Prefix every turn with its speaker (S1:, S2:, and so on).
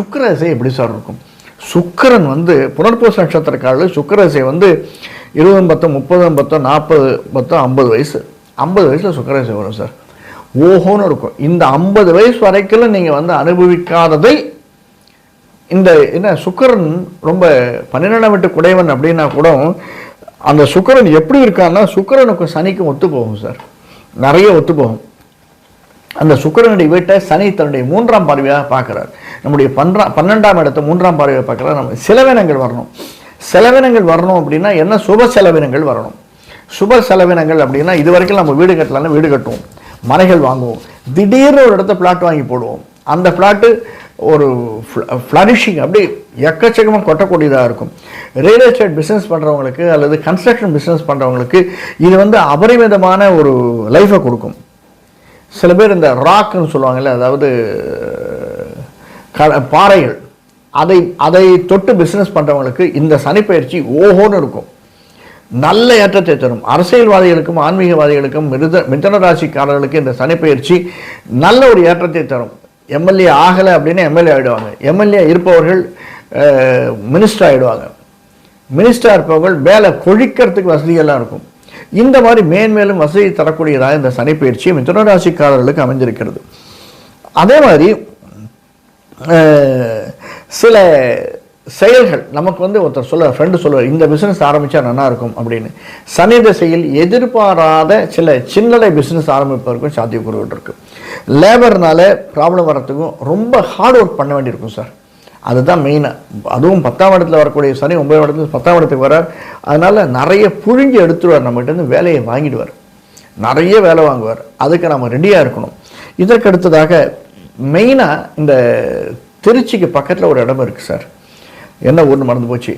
S1: சுக்கிரதசை எப்படி சார் இருக்கும்? சுக்கிரன் வந்து புனர்பூச நட்சத்திரக்காரர்கள் சுக்கிரதசை வந்து 20 10 30 10 40 10 50 வயசு 50 வயசில் சுக்கிரதசை வரும் சார். ஓஹோன்னு இருக்கும். இந்த 50 வயசு வரைக்கும் நீங்கள் வந்து அனுபவிக்காததை இந்த என்ன சுக்கிரன் ரொம்ப 12ஆம் வீட்டு குடைவன் அப்படின்னா கூட அந்த சுக்கிரன் எப்படி இருக்கான்னா சுக்கிரனுக்கும் சனிக்கும் ஒத்து போகும் சார். நிறைய ஒத்து போகும். அந்த சுக்கிரனுடைய வீட்டை சனி தன்னுடைய 3ஆம் பார்வையாக பார்க்குறார். நம்முடைய 12ஆம் இடத்தை 3ஆம் பார்வையாக பார்க்குறார். நம்ம செலவினங்கள் வரணும். செலவினங்கள் வரணும் அப்படின்னா என்ன? சுப செலவினங்கள் வரணும். சுப செலவினங்கள் அப்படின்னா இது வரைக்கும் நம்ம வீடு கட்டலாம்னா வீடு கட்டுவோம், மனைகள் வாங்குவோம், திடீர்னு ஒரு இடத்த பிளாட் வாங்கி போடுவோம். அந்த பிளாட்டு ஒரு ஃப்ளரிஷிங் அப்படி எக்கச்சக்கமாக கொட்டக்கூடியதாக இருக்கும். ரியல் எஸ்டேட் பிஸ்னஸ் பண்ணுறவங்களுக்கு அல்லது கன்ஸ்ட்ரக்ஷன் பிஸ்னஸ் பண்ணுறவங்களுக்கு இது வந்து அபரிமிதமான ஒரு லைஃப்பை கொடுக்கும். சில பேர் இந்த ராக்குன்னு சொல்லுவாங்கல்ல, அதாவது பாறைகள், அதை தொட்டு பிஸ்னஸ் பண்ணுறவங்களுக்கு இந்த சனிப்பயிற்சி ஓஹோன்னு இருக்கும். நல்ல ஏற்றத்தை தரும். அரசியல்வாதிகளுக்கும் ஆன்மீகவாதிகளுக்கும் மிதுன ராசிக்காரர்களுக்கு இந்த சனிப்பயிற்சி நல்ல ஒரு ஏற்றத்தை தரும். எம்எல்ஏ ஆகலை அப்படின்னா எம்எல்ஏ ஆகிடுவாங்க. எம்எல்ஏ இருப்பவர்கள் மினிஸ்டர் ஆகிடுவாங்க. மினிஸ்டராக இருப்பவர்கள் வேலை கொழிக்கிறதுக்கு வசதியெல்லாம் இருக்கும். இந்த மாதிரி மேன்மேலும் வசதி தரக்கூடியதாக இந்த சனிப்பயிற்சி மிதுன ராசிக்காரர்களுக்கு அமைந்திருக்கிறது. அதே மாதிரி சில செயல்கள் நமக்கு வந்து ஒருத்தர் ஃப்ரெண்டு சொல்லுவார், இந்த பிஸ்னஸ் ஆரம்பித்தா நல்லா இருக்கும் அப்படின்னு. சனி திசையில் எதிர்பாராத சில சின்னலை பிஸ்னஸ் ஆரம்பிப்பதற்கும் சாத்தியக்கூறுகள் இருக்குது. லேபர்னால ப்ராப்ளம் வர்றதுக்கும் ரொம்ப ஹார்ட் ஒர்க் பண்ண வேண்டியிருக்கும் சார். அதுதான் மெயினாக. அதுவும் 10ஆம் இடத்துல வரக்கூடிய சனி 9ஆம் இடத்துல 10ஆம் இடத்துக்கு வரார். அதனால் நிறைய புழிஞ்சு எடுத்துருவார். நம்மகிட்டேருந்து வேலையை வாங்கிடுவார், நிறைய வேலை வாங்குவார். அதுக்கு நம்ம ரெடியாக இருக்கணும். இதற்கு அடுத்ததாக மெயினாக இந்த திருச்சிக்கு பக்கத்தில் ஒரு இடம் இருக்குது சார். என்ன ஊர்னு மறந்து போச்சு.